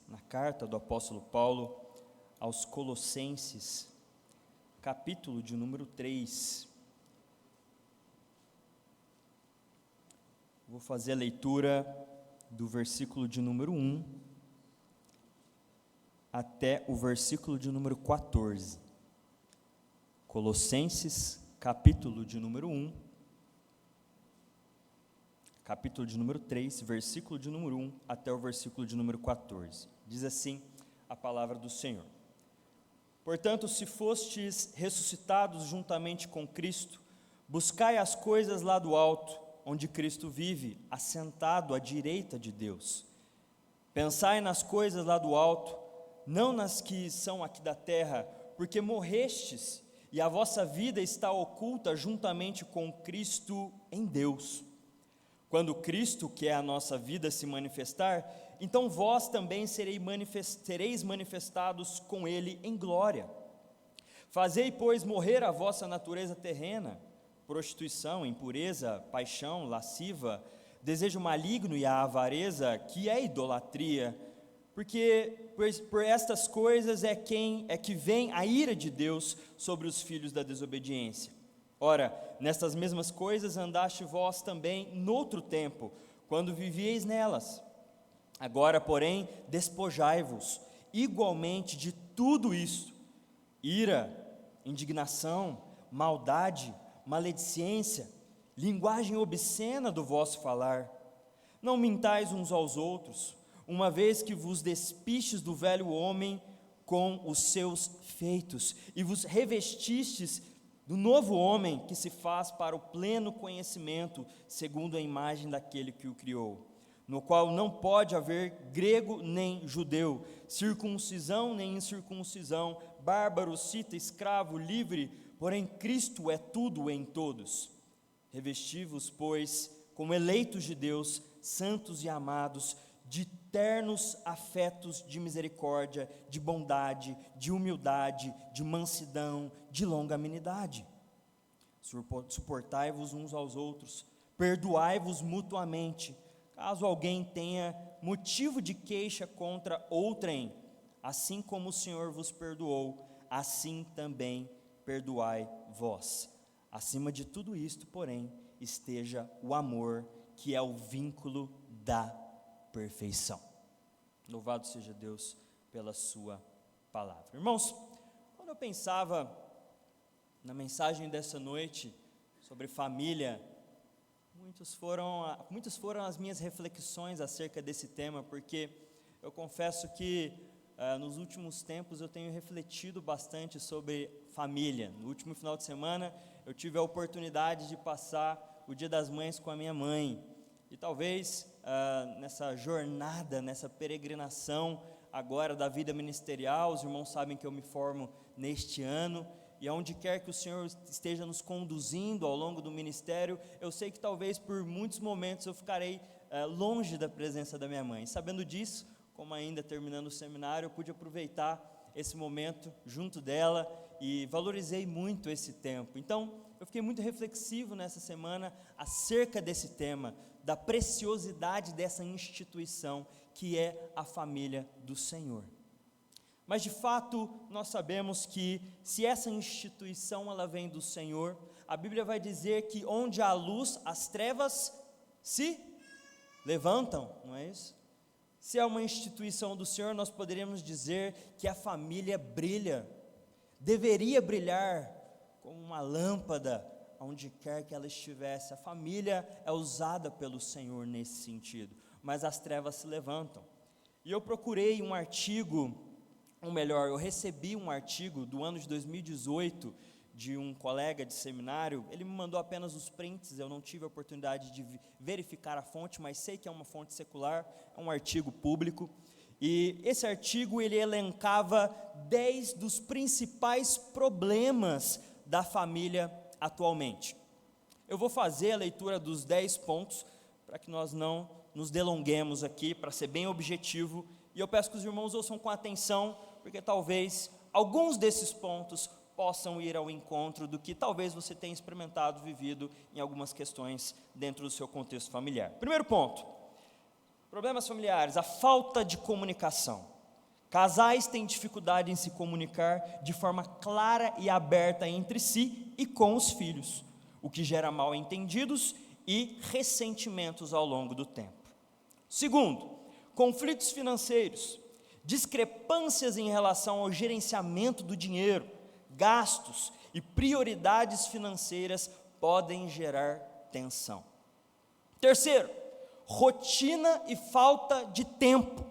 Na carta do apóstolo Paulo aos Colossenses, capítulo de número 3. Vou fazer a leitura do versículo de número 1 até o versículo de número 14. Colossenses, capítulo de número 1, capítulo de número 3, versículo de número 1 até o versículo de número 14. Diz assim a palavra do Senhor: Portanto, se fostes ressuscitados juntamente com Cristo, buscai as coisas lá do alto, onde Cristo vive, assentado à direita de Deus. Pensai nas coisas lá do alto, não nas que são aqui da terra, porque morrestes, e a vossa vida está oculta juntamente com Cristo em Deus. Quando Cristo, que é a nossa vida, se manifestar, então vós também sereis manifestados com Ele em glória. Fazei, pois, morrer a vossa natureza terrena, prostituição, impureza, paixão, lasciva, desejo maligno e a avareza, que é idolatria, porque por estas coisas é que vem a ira de Deus sobre os filhos da desobediência. Ora, nestas mesmas coisas andaste vós também noutro tempo, quando vivieis nelas. Agora, porém, despojai-vos igualmente de tudo isto: ira, indignação, maldade, maledicência, linguagem obscena do vosso falar. Não mintais uns aos outros, uma vez que vos despistes do velho homem com os seus feitos, e vos revestistes do novo homem, que se faz para o pleno conhecimento, segundo a imagem daquele que o criou, no qual não pode haver grego nem judeu, circuncisão nem incircuncisão, bárbaro, cita, escravo, livre, porém Cristo é tudo em todos. Revesti-vos, pois, como eleitos de Deus, santos e amados, de ternos afetos de misericórdia, de bondade, de humildade, de mansidão, de longanimidade. Suportai-vos uns aos outros, perdoai-vos mutuamente, caso alguém tenha motivo de queixa contra outrem, assim como o Senhor vos perdoou, assim também perdoai vós. Acima de tudo isto, porém, esteja o amor, que é o vínculo da perfeição. Louvado seja Deus pela sua palavra. Irmãos, quando eu pensava na mensagem dessa noite sobre família, muitas foram as minhas reflexões acerca desse tema, porque eu confesso que nos últimos tempos eu tenho refletido bastante sobre família. No último final de semana eu tive a oportunidade de passar o Dia das Mães com a minha mãe, e talvez nessa jornada, nessa peregrinação agora da vida ministerial, os irmãos sabem que eu me formo neste ano, e aonde quer que o Senhor esteja nos conduzindo ao longo do ministério, eu sei que talvez por muitos momentos eu ficarei longe da presença da minha mãe. Sabendo disso, como ainda terminando o seminário, eu pude aproveitar esse momento junto dela e valorizei muito esse tempo. Então, eu fiquei muito reflexivo nessa semana acerca desse tema, da preciosidade dessa instituição que é a família do Senhor. Mas de fato, nós sabemos que se essa instituição ela vem do Senhor, a Bíblia vai dizer que onde há luz, as trevas se levantam, não é isso? Se é uma instituição do Senhor, nós poderíamos dizer que a família brilha, deveria brilhar como uma lâmpada, onde quer que ela estivesse. A família é usada pelo Senhor nesse sentido, mas as trevas se levantam. E eu procurei um artigo, ou melhor, eu recebi um artigo do ano de 2018, de um colega de seminário. Ele me mandou apenas os prints, eu não tive a oportunidade de verificar a fonte, mas sei que é uma fonte secular, é um artigo público, e esse artigo ele elencava 10 dos principais problemas da família atualmente. Eu vou fazer a leitura dos 10 pontos, para que nós não nos delonguemos aqui, para ser bem objetivo, e eu peço que os irmãos ouçam com atenção, porque talvez alguns desses pontos possam ir ao encontro do que talvez você tenha experimentado, vivido em algumas questões dentro do seu contexto familiar. Primeiro ponto: Problemas familiares, a falta de comunicação. Casais têm dificuldade em se comunicar de forma clara e aberta entre si e com os filhos, o que gera mal-entendidos e ressentimentos ao longo do tempo. Segundo, conflitos financeiros, discrepâncias em relação ao gerenciamento do dinheiro, gastos e prioridades financeiras podem gerar tensão. Terceiro, rotina e falta de tempo.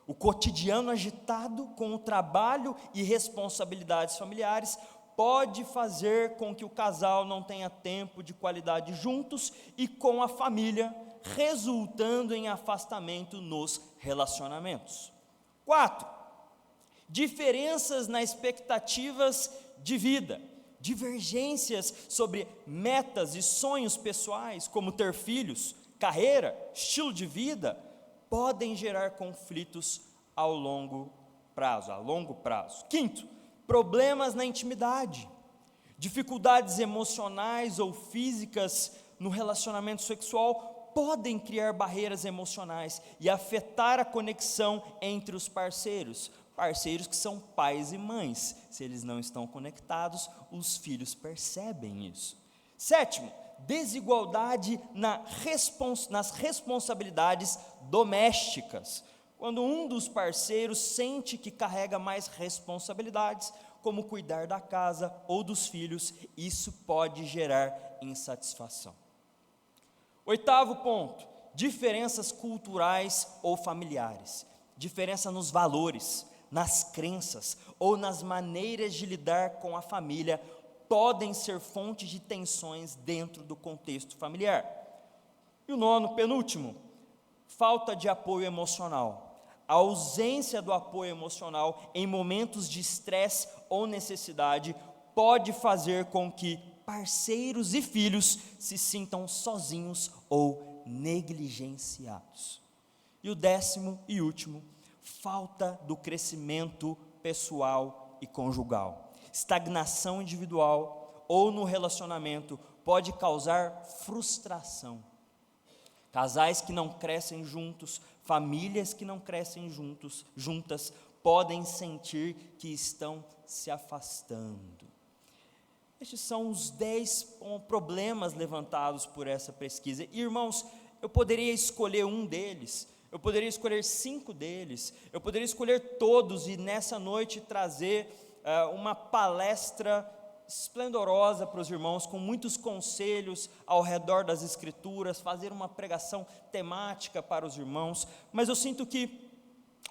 O cotidiano agitado com o trabalho e responsabilidades familiares pode fazer com que o casal não tenha tempo de qualidade juntos e com a família, resultando em afastamento nos relacionamentos. 4. Diferenças nas expectativas de vida, divergências sobre metas e sonhos pessoais, como ter filhos, carreira, estilo de vida, podem gerar conflitos a longo prazo. 5. Problemas na intimidade, dificuldades emocionais ou físicas no relacionamento sexual podem criar barreiras emocionais e afetar a conexão entre os parceiros que são pais e mães. Se eles não estão conectados, os filhos percebem isso. 7. Desigualdade nas responsabilidades domésticas. Quando um dos parceiros sente que carrega mais responsabilidades, como cuidar da casa ou dos filhos, isso pode gerar insatisfação. 8º ponto, diferenças culturais ou familiares, diferença nos valores, nas crenças ou nas maneiras de lidar com a família podem ser fontes de tensões dentro do contexto familiar. E o 9º, penúltimo, falta de apoio emocional. A ausência do apoio emocional em momentos de estresse ou necessidade pode fazer com que parceiros e filhos se sintam sozinhos ou negligenciados. E o 10º e último, falta do crescimento pessoal e conjugal. Estagnação individual ou no relacionamento pode causar frustração. Casais que não crescem juntos, famílias que não crescem juntas, podem sentir que estão se afastando. Estes são os 10 problemas levantados por essa pesquisa. E, irmãos, eu poderia escolher um deles, eu poderia escolher 5 deles, eu poderia escolher todos e nessa noite trazer uma palestra esplendorosa para os irmãos, com muitos conselhos ao redor das Escrituras, fazer uma pregação temática para os irmãos, mas eu sinto que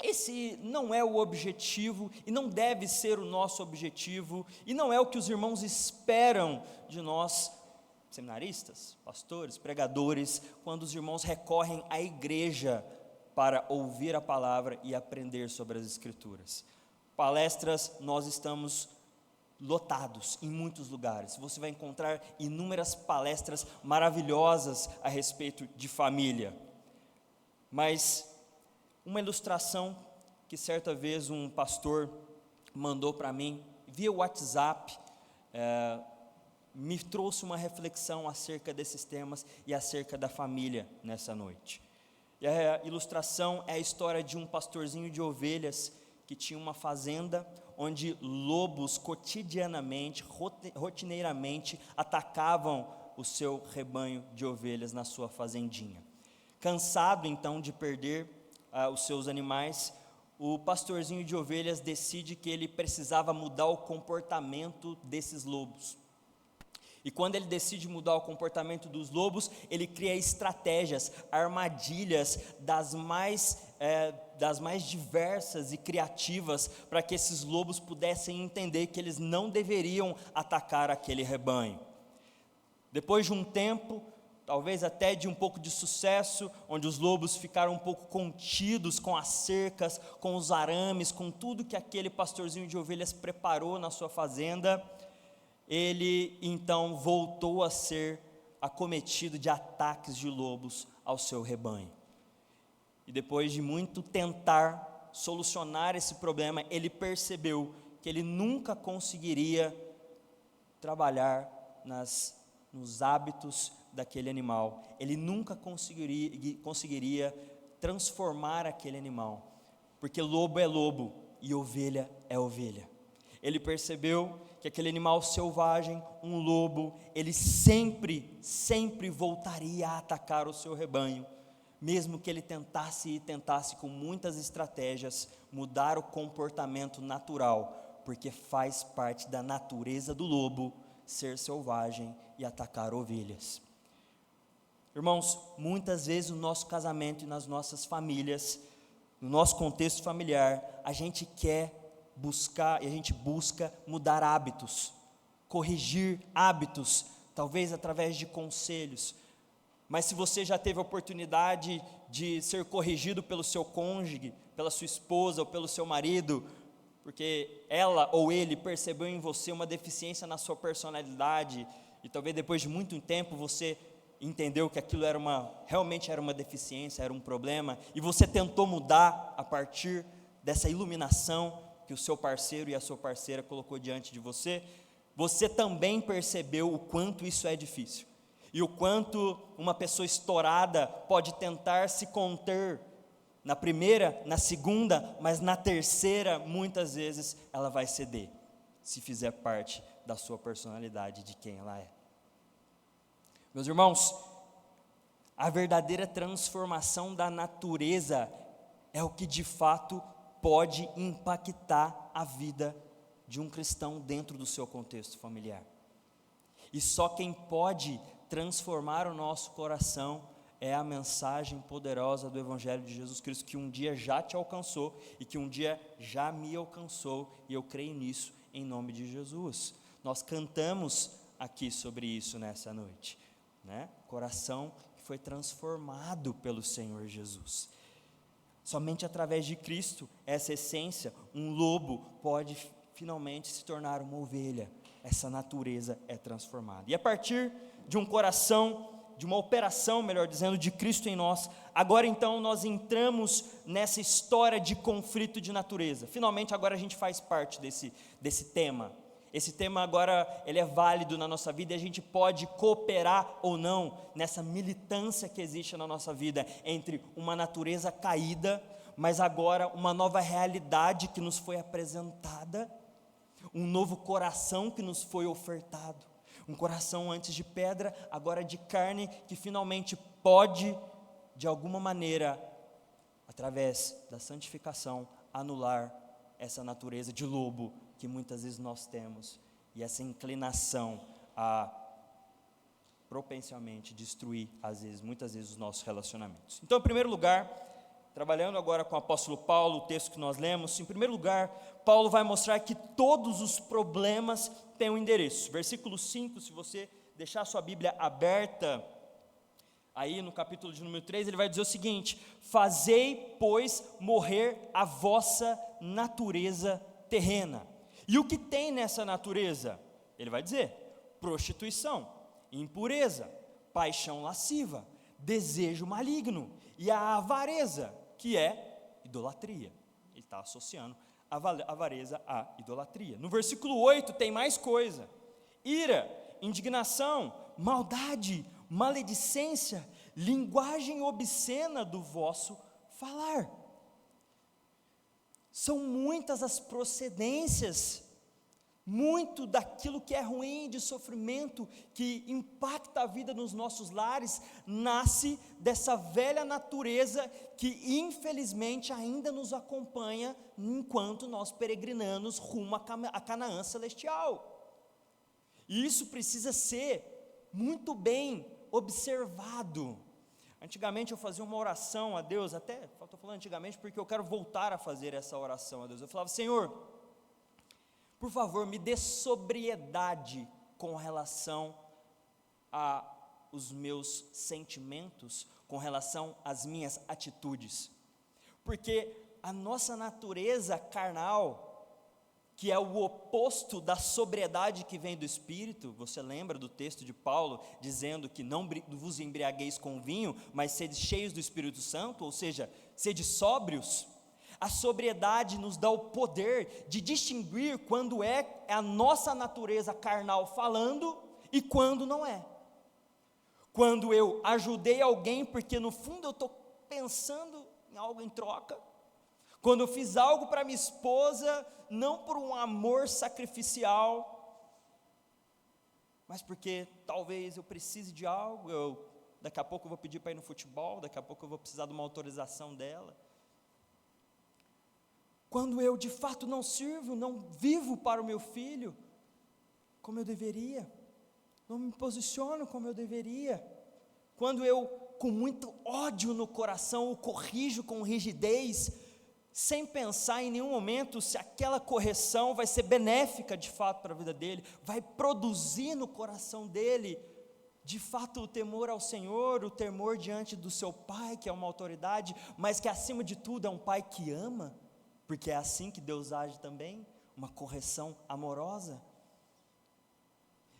esse não é o objetivo e não deve ser o nosso objetivo e não é o que os irmãos esperam de nós, seminaristas, pastores, pregadores, quando os irmãos recorrem à igreja para ouvir a palavra e aprender sobre as Escrituras. Palestras, nós estamos lotados em muitos lugares. Você vai encontrar inúmeras palestras maravilhosas a respeito de família. Mas uma ilustração que certa vez um pastor mandou para mim via WhatsApp, me trouxe uma reflexão acerca desses temas e acerca da família nessa noite. E a ilustração é a história de um pastorzinho de ovelhas que tinha uma fazenda onde lobos cotidianamente, rotineiramente atacavam o seu rebanho de ovelhas na sua fazendinha. Cansado então de perder os seus animais, o pastorzinho de ovelhas decide que ele precisava mudar o comportamento desses lobos. E quando ele decide mudar o comportamento dos lobos, ele cria estratégias, armadilhas das mais diversas e criativas, para que esses lobos pudessem entender que eles não deveriam atacar aquele rebanho. Depois de um tempo, talvez até de um pouco de sucesso, onde os lobos ficaram um pouco contidos com as cercas, com os arames, com tudo que aquele pastorzinho de ovelhas preparou na sua fazenda, ele então voltou a ser acometido de ataques de lobos ao seu rebanho. E depois de muito tentar solucionar esse problema, ele percebeu que ele nunca conseguiria trabalhar nos hábitos daquele animal, ele nunca conseguiria transformar aquele animal, porque lobo é lobo e ovelha é ovelha. Ele percebeu que aquele animal selvagem, um lobo, ele sempre voltaria a atacar o seu rebanho, mesmo que ele tentasse com muitas estratégias mudar o comportamento natural, porque faz parte da natureza do lobo ser selvagem e atacar ovelhas. Irmãos, muitas vezes no nosso casamento e nas nossas famílias, no nosso contexto familiar, a gente quer buscar e a gente busca mudar hábitos, corrigir hábitos, talvez através de conselhos. Mas se você já teve a oportunidade de ser corrigido pelo seu cônjuge, pela sua esposa ou pelo seu marido, porque ela ou ele percebeu em você uma deficiência na sua personalidade, e talvez depois de muito tempo você entendeu que aquilo realmente era uma deficiência, era um problema, e você tentou mudar a partir dessa iluminação que o seu parceiro e a sua parceira colocou diante de você, você também percebeu o quanto isso é difícil, e o quanto uma pessoa estourada pode tentar se conter na primeira, na segunda, mas na terceira, muitas vezes, ela vai ceder, se fizer parte da sua personalidade, de quem ela é. Meus irmãos, a verdadeira transformação da natureza é o que de fato pode impactar a vida de um cristão dentro do seu contexto familiar. E só quem pode transformar o nosso coração é a mensagem poderosa do Evangelho de Jesus Cristo, que um dia já te alcançou e que um dia já me alcançou, e eu creio nisso em nome de Jesus. Nós cantamos aqui sobre isso nessa noite, né? Coração que foi transformado pelo Senhor Jesus. Somente através de Cristo, essa essência, um lobo pode finalmente se tornar uma ovelha. Essa natureza é transformada. E a partir de um coração, de uma operação, melhor dizendo, de Cristo em nós, agora então nós entramos nessa história de conflito de natureza. Finalmente agora a gente faz parte desse tema. Esse tema agora ele é válido na nossa vida, e a gente pode cooperar ou não nessa militância que existe na nossa vida entre uma natureza caída, mas agora uma nova realidade que nos foi apresentada, um novo coração que nos foi ofertado, um coração antes de pedra, agora de carne, que finalmente pode, de alguma maneira, através da santificação, anular essa natureza de lobo que muitas vezes nós temos, e essa inclinação a propensamente destruir, muitas vezes, os nossos relacionamentos. Então, em primeiro lugar, trabalhando agora com o apóstolo Paulo, o texto que nós lemos, em primeiro lugar, Paulo vai mostrar que todos os problemas têm um endereço. Versículo 5, se você deixar a sua Bíblia aberta, aí no capítulo de número 3, ele vai dizer o seguinte: fazei, pois, morrer a vossa natureza terrena. E o que tem nessa natureza? Ele vai dizer: prostituição, impureza, paixão lasciva, desejo maligno e a avareza, que é idolatria. Ele está associando a avareza à idolatria. No versículo 8 tem mais coisa: ira, indignação, maldade, maledicência, linguagem obscena do vosso falar. São muitas as procedências, muito daquilo que é ruim, de sofrimento, que impacta a vida nos nossos lares, nasce dessa velha natureza que infelizmente ainda nos acompanha enquanto nós peregrinamos rumo a Canaã celestial. E isso precisa ser muito bem observado. Antigamente eu fazia uma oração a Deus, até estou falando antigamente porque eu quero voltar a fazer essa oração a Deus. Eu falava: Senhor, por favor, me dê sobriedade com relação aos meus sentimentos, com relação às minhas atitudes, porque a nossa natureza carnal, que é o oposto da sobriedade que vem do Espírito, você lembra do texto de Paulo, dizendo que não vos embriagueis com vinho, mas sede cheios do Espírito Santo, ou seja, sede sóbrios. A sobriedade nos dá o poder de distinguir quando é a nossa natureza carnal falando e quando não é. Quando eu ajudei alguém porque no fundo eu estou pensando em algo em troca, quando eu fiz algo para minha esposa, não por um amor sacrificial, mas porque talvez eu precise de algo, daqui a pouco eu vou pedir para ir no futebol, daqui a pouco eu vou precisar de uma autorização dela. Quando eu de fato não sirvo, não vivo para o meu filho como eu deveria, não me posiciono como eu deveria, quando eu, com muito ódio no coração, o corrijo com rigidez, sem pensar em nenhum momento se aquela correção vai ser benéfica de fato para a vida dele, vai produzir no coração dele, de fato, o temor ao Senhor, o temor diante do seu pai, que é uma autoridade, mas que acima de tudo é um pai que ama, porque é assim que Deus age também, uma correção amorosa.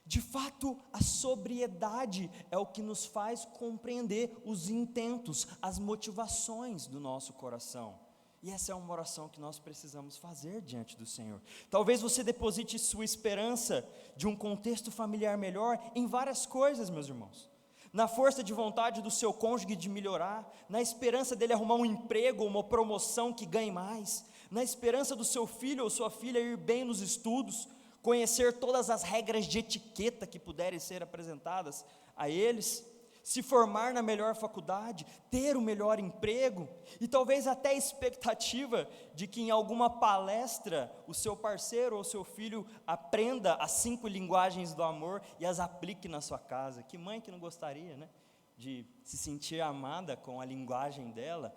De fato, a sobriedade é o que nos faz compreender os intentos, as motivações do nosso coração. E essa é uma oração que nós precisamos fazer diante do Senhor. Talvez você deposite sua esperança de um contexto familiar melhor em várias coisas, meus irmãos. Na força de vontade do seu cônjuge de melhorar, na esperança dele arrumar um emprego ou uma promoção que ganhe mais, na esperança do seu filho ou sua filha ir bem nos estudos, conhecer todas as regras de etiqueta que puderem ser apresentadas a eles, se formar na melhor faculdade, ter o melhor emprego, e talvez até a expectativa de que em alguma palestra o seu parceiro ou seu filho aprenda as 5 linguagens do amor e as aplique na sua casa. Que mãe que não gostaria, né, de se sentir amada com a linguagem dela,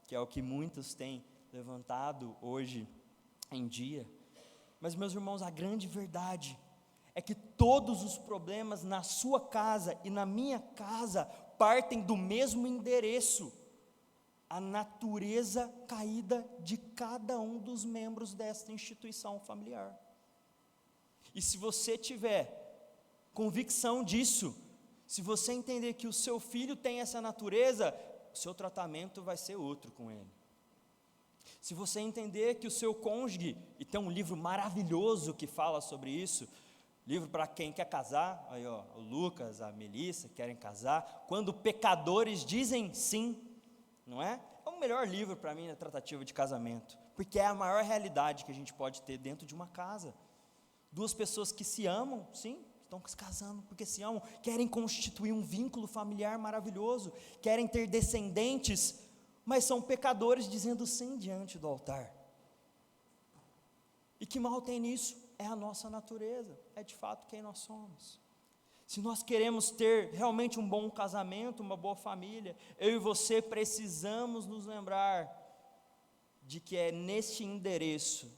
que é o que muitos têm levantado hoje em dia. Mas, meus irmãos, a grande verdade é que todos os problemas na sua casa e na minha casa partem do mesmo endereço: a natureza caída de cada um dos membros desta instituição familiar. E se você tiver convicção disso, se você entender que o seu filho tem essa natureza, o seu tratamento vai ser outro com ele. Se você entender que o seu cônjuge, e tem um livro maravilhoso que fala sobre isso, livro para quem quer casar, aí ó, o Lucas, a Melissa querem casar, quando pecadores dizem sim, não é? É o melhor livro para mim na tratativa de casamento, porque é a maior realidade que a gente pode ter dentro de uma casa. 2 pessoas que se amam, sim, estão se casando porque se amam, querem constituir um vínculo familiar maravilhoso, querem ter descendentes, mas são pecadores dizendo sim diante do altar. E que mal tem nisso? É a nossa natureza, é de fato quem nós somos. Se nós queremos ter realmente um bom casamento, uma boa família, eu e você precisamos nos lembrar de que é neste endereço,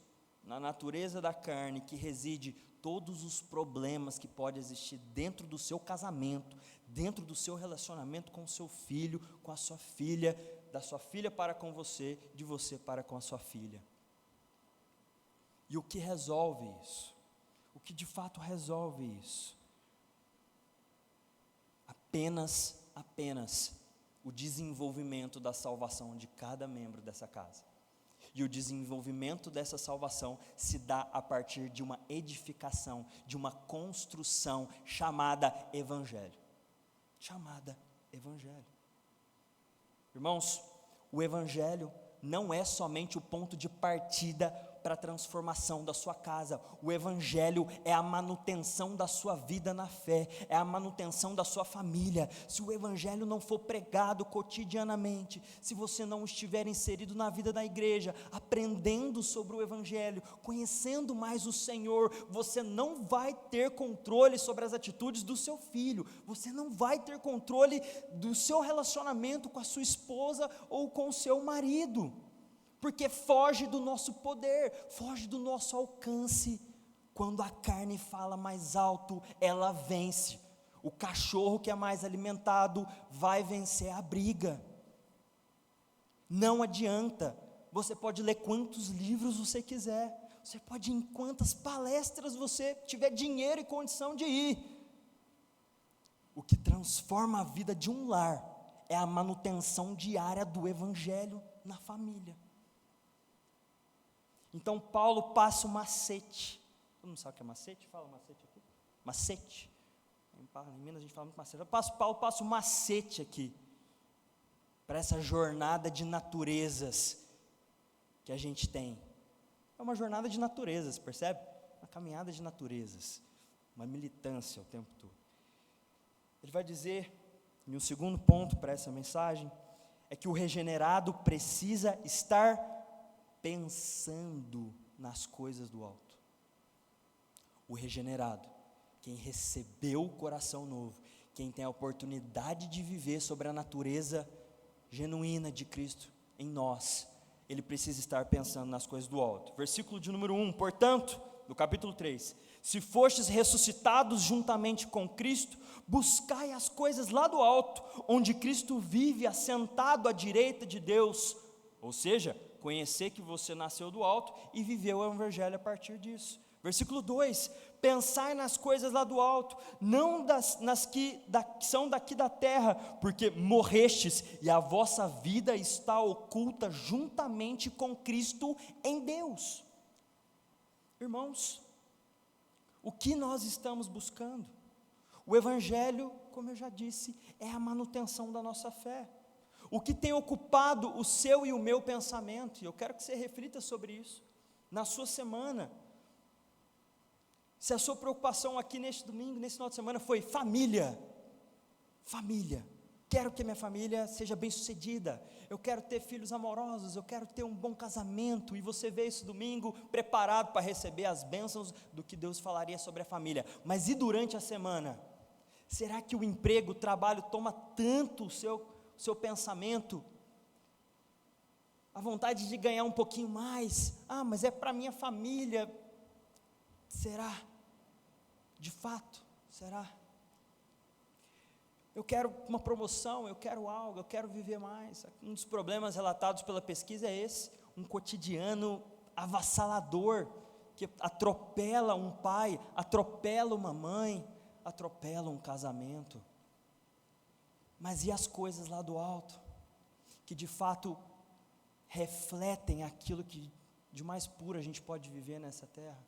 na natureza da carne, que reside todos os problemas que podem existir dentro do seu casamento, dentro do seu relacionamento com o seu filho, com a sua filha, da sua filha para com você, de você para com a sua filha. E o que resolve isso? O que de fato resolve isso? Apenas o desenvolvimento da salvação de cada membro dessa casa. E o desenvolvimento dessa salvação se dá a partir de uma edificação, de uma construção chamada Evangelho. Chamada Evangelho. Irmãos, o Evangelho não é somente o ponto de partida para a transformação da sua casa. O Evangelho é a manutenção da sua vida na fé, é a manutenção da sua família. Se o Evangelho não for pregado cotidianamente, se você não estiver inserido na vida da igreja, aprendendo sobre o Evangelho, conhecendo mais o Senhor, você não vai ter controle sobre as atitudes do seu filho, você não vai ter controle do seu relacionamento com a sua esposa ou com o seu marido, porque foge do nosso poder, foge do nosso alcance. Quando a carne fala mais alto, ela vence. O cachorro que é mais alimentado vai vencer a briga. Não adianta, você pode ler quantos livros você quiser, você pode ir em quantas palestras você tiver dinheiro e condição de ir. O que transforma a vida de um lar é a manutenção diária do Evangelho na família. Então Paulo passa o macete. Todo mundo sabe o que é macete? Fala macete aqui. Macete. Em Minas a gente fala muito macete. Paulo passa o macete aqui. para essa jornada de naturezas que a gente tem. É uma jornada de naturezas, percebe? Uma caminhada de naturezas, uma militância o tempo todo. Ele vai dizer, e o segundo ponto para essa mensagem, é que o regenerado precisa estar pensando nas coisas do alto. O regenerado, quem recebeu o coração novo, quem tem a oportunidade de viver sobre a natureza genuína de Cristo em nós, ele precisa estar pensando nas coisas do alto. Versículo de número 1, portanto, do capítulo 3, se fostes ressuscitados juntamente com Cristo, buscai as coisas lá do alto, onde Cristo vive assentado à direita de Deus, ou seja, conhecer que você nasceu do alto e viveu o evangelho a partir disso. Versículo 2, pensai nas coisas lá do alto, não nas que são daqui da terra, porque morrestes e a vossa vida está oculta juntamente com Cristo em Deus. Irmãos, o que nós estamos buscando? O evangelho, como eu já disse, é a manutenção da nossa fé. O que tem ocupado o seu e o meu pensamento, e eu quero que você reflita sobre isso, na sua semana. Se a sua preocupação aqui neste domingo, nesse final de semana foi família, quero que minha família seja bem sucedida, eu quero ter filhos amorosos, eu quero ter um bom casamento, e você veio esse domingo preparado para receber as bênçãos do que Deus falaria sobre a família, mas e durante a semana? Será que o emprego, o trabalho toma tanto o seu pensamento? A vontade de ganhar um pouquinho mais, mas é para minha família, será? De fato, será? Eu quero uma promoção, eu quero algo, eu quero viver mais. Um dos problemas relatados pela pesquisa é esse, um cotidiano avassalador, que atropela um pai, atropela uma mãe, atropela um casamento. Mas e as coisas lá do alto, que de fato refletem aquilo que de mais puro a gente pode viver nessa terra?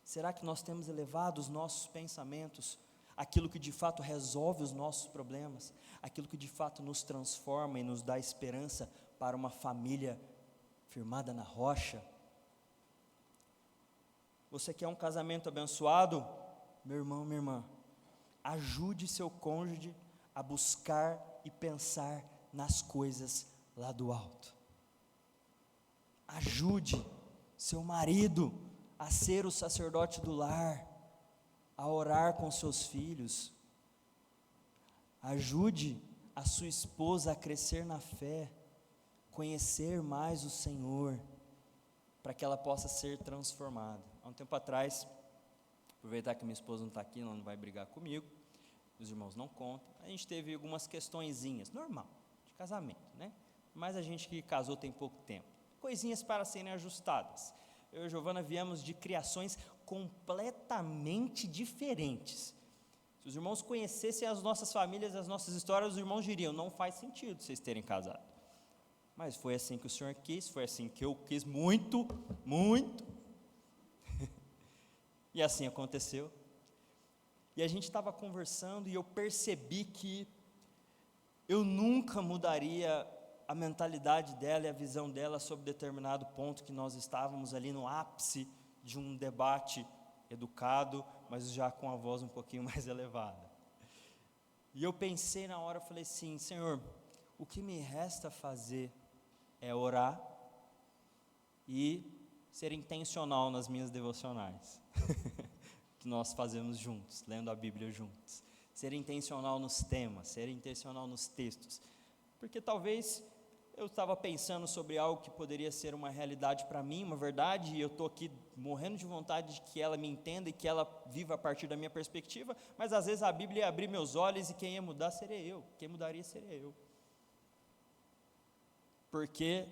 Será que nós temos elevado os nossos pensamentos àquilo que de fato resolve os nossos problemas, aquilo que de fato nos transforma e nos dá esperança para uma família firmada na rocha? Você quer um casamento abençoado? Meu irmão, minha irmã, ajude seu cônjuge a buscar e pensar nas coisas lá do alto. Ajude seu marido a ser o sacerdote do lar, a orar com seus filhos. Ajude a sua esposa a crescer na fé, conhecer mais o Senhor, para que ela possa ser transformada. Há um tempo atrás, aproveitar que minha esposa não está aqui, ela não vai brigar comigo, os irmãos não contam, a gente teve algumas questõezinhas, normal, de casamento, né? Mas a gente que casou tem pouco tempo, coisinhas para serem ajustadas. Eu e a Giovana viemos de criações completamente diferentes. Se os irmãos conhecessem as nossas famílias, as nossas histórias, os irmãos diriam, não faz sentido vocês terem casado. Mas foi assim que o Senhor quis, foi assim que eu quis muito, muito. E assim aconteceu. E a gente estava conversando e eu percebi que eu nunca mudaria a mentalidade dela e a visão dela sobre determinado ponto que nós estávamos ali no ápice de um debate educado, mas já com a voz um pouquinho mais elevada. E eu pensei na hora, eu falei assim, Senhor, o que me resta fazer é orar e ser intencional nas minhas devocionais, que nós fazemos juntos, lendo a Bíblia juntos. Ser intencional nos temas, ser intencional nos textos, porque talvez eu estava pensando sobre algo que poderia ser uma realidade para mim, uma verdade, e eu estou aqui morrendo de vontade de que ela me entenda e que ela viva a partir da minha perspectiva, mas às vezes a Bíblia ia abrir meus olhos e quem ia mudar seria eu, quem mudaria seria eu. Porque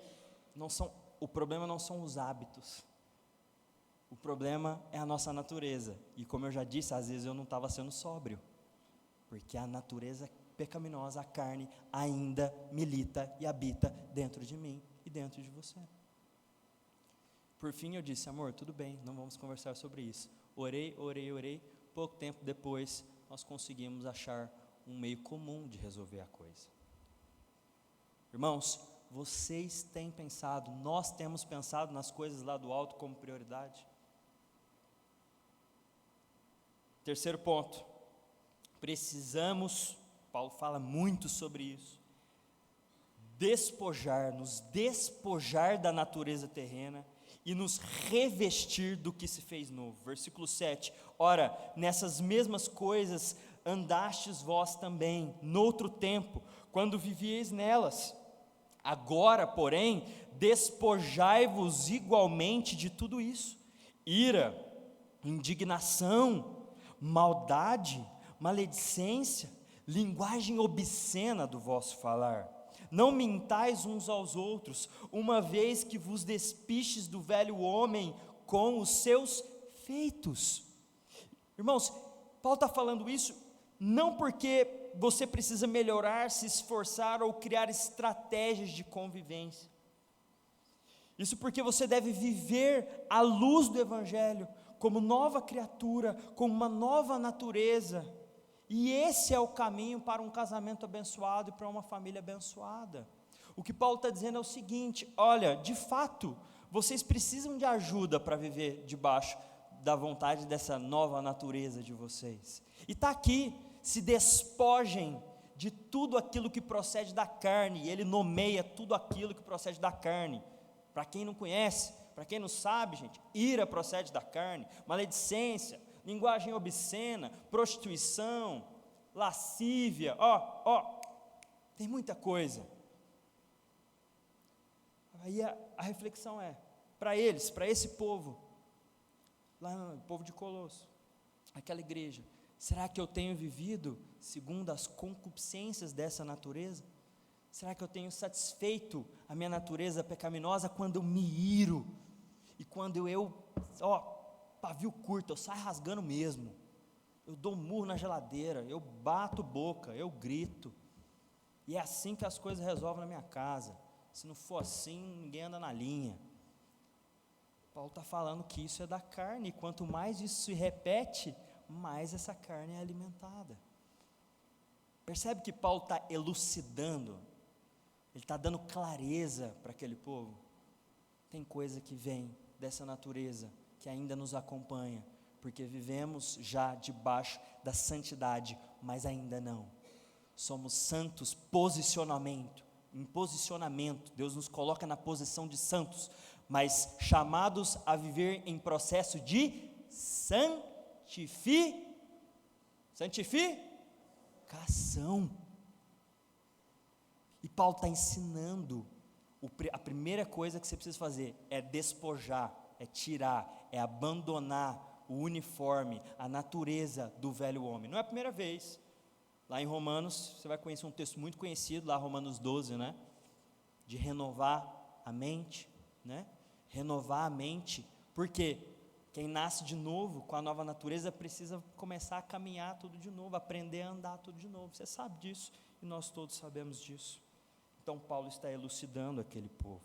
o problema não são os hábitos, o problema é a nossa natureza, e como eu já disse, às vezes eu não estava sendo sóbrio, porque a natureza pecaminosa, a carne, ainda milita e habita dentro de mim e dentro de você. Por fim eu disse, amor, tudo bem, não vamos conversar sobre isso. Orei, pouco tempo depois, nós conseguimos achar um meio comum de resolver a coisa. Irmãos, vocês têm pensado, nós temos pensado nas coisas lá do alto como prioridade? Terceiro ponto, precisamos, Paulo fala muito sobre isso, nos despojar da natureza terrena e nos revestir do que se fez novo. Versículo 7, ora, nessas mesmas coisas andastes vós também, noutro tempo, quando vivieis nelas. Agora, porém, despojai-vos igualmente de tudo isso: ira, indignação, maldade, maledicência, linguagem obscena do vosso falar. Não mintais uns aos outros, uma vez que vos despistes do velho homem com os seus feitos. Irmãos, Paulo está falando isso não porque você precisa melhorar, se esforçar ou criar estratégias de convivência. Isso porque você deve viver à luz do Evangelho, como nova criatura, como uma nova natureza, e esse é o caminho para um casamento abençoado e para uma família abençoada. O que Paulo está dizendo é o seguinte: olha, de fato, vocês precisam de ajuda para viver debaixo da vontade dessa nova natureza de vocês, e está aqui, se despojem de tudo aquilo que procede da carne, e ele nomeia tudo aquilo que procede da carne. Para quem não conhece, para quem não sabe, gente, ira procede da carne, maledicência, linguagem obscena, prostituição, lascívia, tem muita coisa. Aí a reflexão é, para eles, para esse povo, lá no povo de Colosso, aquela igreja, será que eu tenho vivido segundo as concupiscências dessa natureza? Será que eu tenho satisfeito a minha natureza pecaminosa quando eu me iro? E quando pavio curto, eu saio rasgando mesmo, eu dou um murro na geladeira, eu bato boca, eu grito, e é assim que as coisas resolvem na minha casa. Se não for assim, ninguém anda na linha. Paulo está falando que isso é da carne, e quanto mais isso se repete, mais essa carne é alimentada. Percebe que Paulo está elucidando, ele está dando clareza para aquele povo. Tem coisa que vem dessa natureza, que ainda nos acompanha, porque vivemos já debaixo da santidade, mas ainda não. Somos santos em posicionamento, Deus nos coloca na posição de santos, mas chamados a viver em processo de santificação. E Paulo está ensinando, a primeira coisa que você precisa fazer é despojar, é tirar, é abandonar o uniforme, a natureza do velho homem. Não é a primeira vez. Lá em Romanos, você vai conhecer um texto muito conhecido, lá Romanos 12, né? De renovar a mente, né? Renovar a mente, porque quem nasce de novo, com a nova natureza, precisa começar a caminhar tudo de novo, aprender a andar tudo de novo. Você sabe disso, e nós todos sabemos disso. Então Paulo está elucidando aquele povo.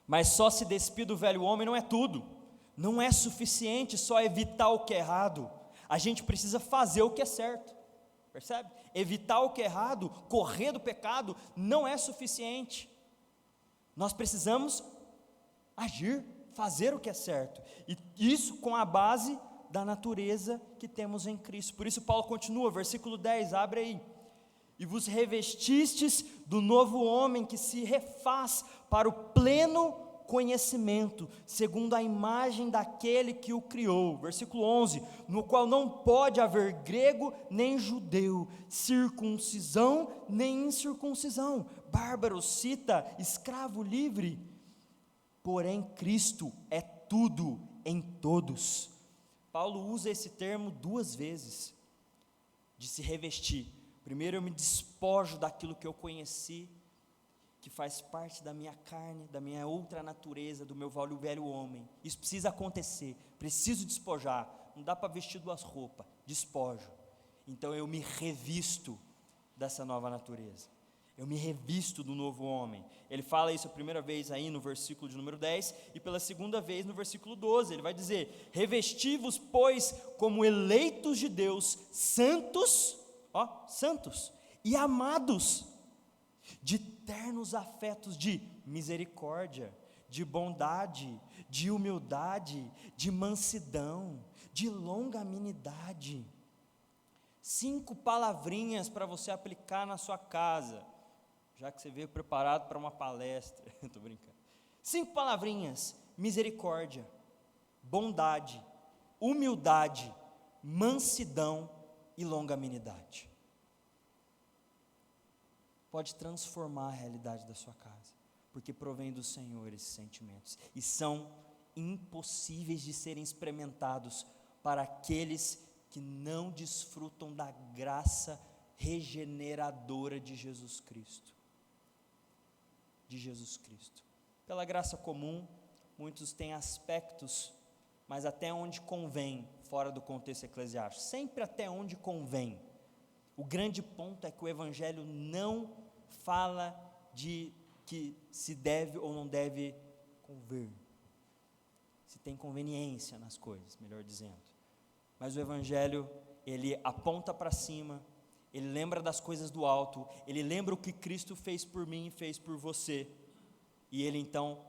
Mas só se despir do velho homem não é tudo, não é suficiente só evitar o que é errado, a gente precisa fazer o que é certo, percebe? Evitar o que é errado, correr do pecado, não é suficiente, nós precisamos agir, fazer o que é certo, e isso com a base da natureza que temos em Cristo. Por isso Paulo continua, versículo 10, abre aí: e vos revestistes do novo homem que se refaz para o pleno conhecimento, segundo a imagem daquele que o criou. Versículo 11, no qual não pode haver grego nem judeu, circuncisão nem incircuncisão, bárbaro, cita, escravo, livre, porém Cristo é tudo em todos. Paulo usa esse termo duas vezes, de se revestir. Primeiro eu me despojo daquilo que eu conheci, que faz parte da minha carne, da minha outra natureza, do meu velho homem. Isso precisa acontecer, preciso despojar, não dá para vestir duas roupas, despojo. Então eu me revisto dessa nova natureza, eu me revisto do novo homem. Ele fala isso a primeira vez aí no versículo de número 10, e pela segunda vez no versículo 12, ele vai dizer: revesti-vos, pois, como eleitos de Deus, santos e amados, de ternos afetos de misericórdia, de bondade, de humildade, de mansidão, de longanimidade. 5 palavrinhas para você aplicar na sua casa, já que você veio preparado para uma palestra. Estou brincando. 5 palavrinhas: misericórdia, bondade, humildade, mansidão e longanimidade. Pode transformar a realidade da sua casa, porque provém do Senhor esses sentimentos, e são impossíveis de serem experimentados para aqueles que não desfrutam da graça regeneradora de Jesus Cristo. Pela graça comum, muitos têm aspectos, mas até onde convém, fora do contexto eclesiástico, sempre até onde convém. O grande ponto é que o Evangelho não fala de que se deve ou não deve conver, se tem conveniência nas coisas, melhor dizendo. Mas o Evangelho, ele aponta para cima, ele lembra das coisas do alto, ele lembra o que Cristo fez por mim e fez por você, e ele então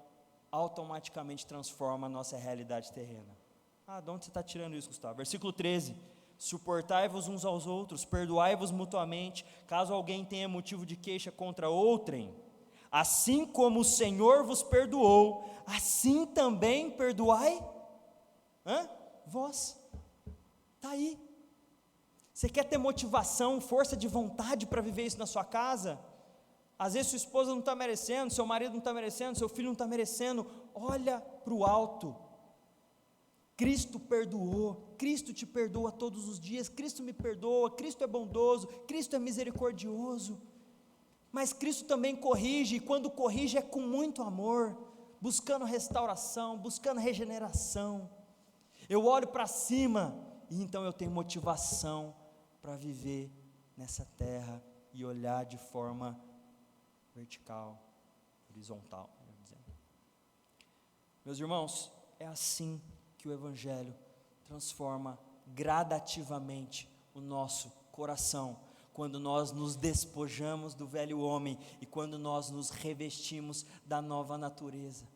automaticamente transforma a nossa realidade terrena. De onde você está tirando isso, Gustavo? Versículo 13: suportai-vos uns aos outros, perdoai-vos mutuamente, caso alguém tenha motivo de queixa contra outrem, assim como o Senhor vos perdoou, assim também perdoai vós. Está aí. Você quer ter motivação, força de vontade para viver isso na sua casa? Às vezes sua esposa não está merecendo, seu marido não está merecendo, seu filho não está merecendo. Olha para o alto. Cristo perdoou, Cristo te perdoa todos os dias, Cristo me perdoa, Cristo é bondoso, Cristo é misericordioso, mas Cristo também corrige, e quando corrige é com muito amor, buscando restauração, buscando regeneração. Eu olho para cima, e então eu tenho motivação para viver nessa terra, e olhar de forma vertical, horizontal, melhor dizendo. Meus irmãos, é assim que o Evangelho transforma gradativamente o nosso coração, quando nós nos despojamos do velho homem e quando nós nos revestimos da nova natureza.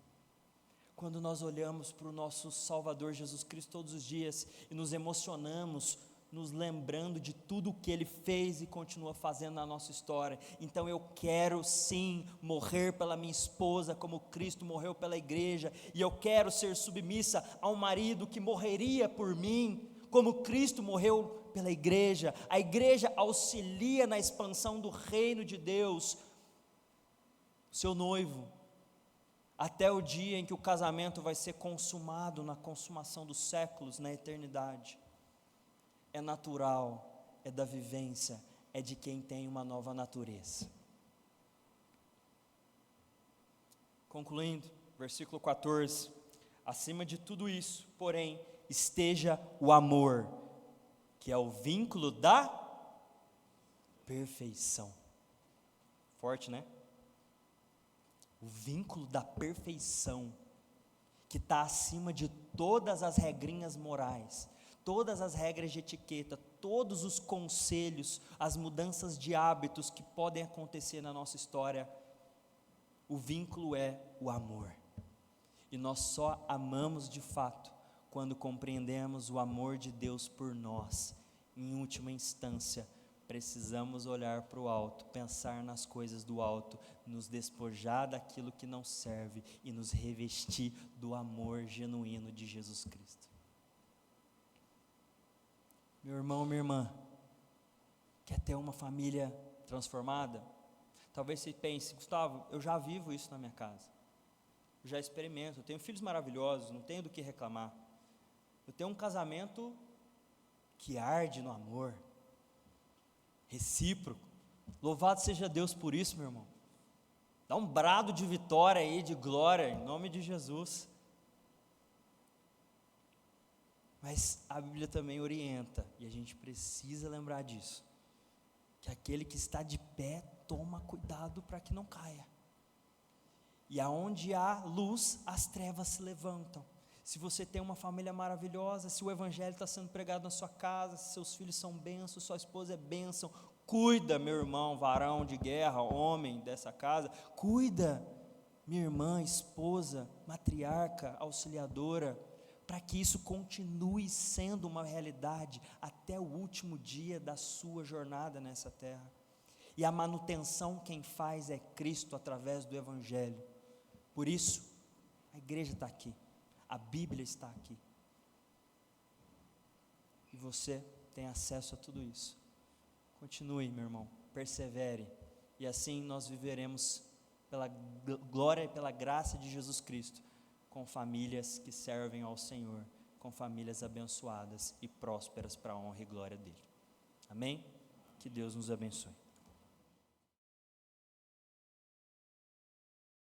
Quando nós olhamos para o nosso Salvador Jesus Cristo todos os dias e nos emocionamos, nos lembrando de tudo o que Ele fez e continua fazendo na nossa história. Então eu quero sim morrer pela minha esposa como Cristo morreu pela igreja, e eu quero ser submissa ao marido que morreria por mim, como Cristo morreu pela igreja. A igreja auxilia na expansão do reino de Deus, seu noivo, até o dia em que o casamento vai ser consumado, na consumação dos séculos, na eternidade. É natural, é da vivência, é de quem tem uma nova natureza. Concluindo, versículo 14: acima de tudo isso, porém, esteja o amor, que é o vínculo da perfeição. Forte, né? O vínculo da perfeição, que está acima de todas as regrinhas morais, todas as regras de etiqueta, todos os conselhos, as mudanças de hábitos que podem acontecer na nossa história. O vínculo é o amor, e nós só amamos de fato quando compreendemos o amor de Deus por nós. Em última instância, precisamos olhar para o alto, pensar nas coisas do alto, nos despojar daquilo que não serve e nos revestir do amor genuíno de Jesus Cristo. Meu irmão, minha irmã, quer ter uma família transformada? Talvez você pense: Gustavo, eu já vivo isso na minha casa, eu já experimento, eu tenho filhos maravilhosos, não tenho do que reclamar, eu tenho um casamento que arde no amor, recíproco. Louvado seja Deus por isso, meu irmão. Dá um brado de vitória aí, de glória, em nome de Jesus. Mas a Bíblia também orienta, e a gente precisa lembrar disso, que aquele que está de pé, toma cuidado para que não caia. E aonde há luz, as trevas se levantam. Se você tem uma família maravilhosa, se o Evangelho está sendo pregado na sua casa, se seus filhos são bênçãos, sua esposa é bênção, Cuida, meu irmão, varão de guerra, homem dessa casa, cuida, minha irmã, esposa, matriarca, auxiliadora, para que isso continue sendo uma realidade até o último dia da sua jornada nessa terra. E a manutenção quem faz é Cristo através do Evangelho. Por isso, a igreja está aqui, a Bíblia está aqui. E você tem acesso a tudo isso. Continue, meu irmão, persevere, e assim nós viveremos pela glória e pela graça de Jesus Cristo, com famílias que servem ao Senhor, com famílias abençoadas e prósperas para a honra e glória dele. Amém? Que Deus nos abençoe.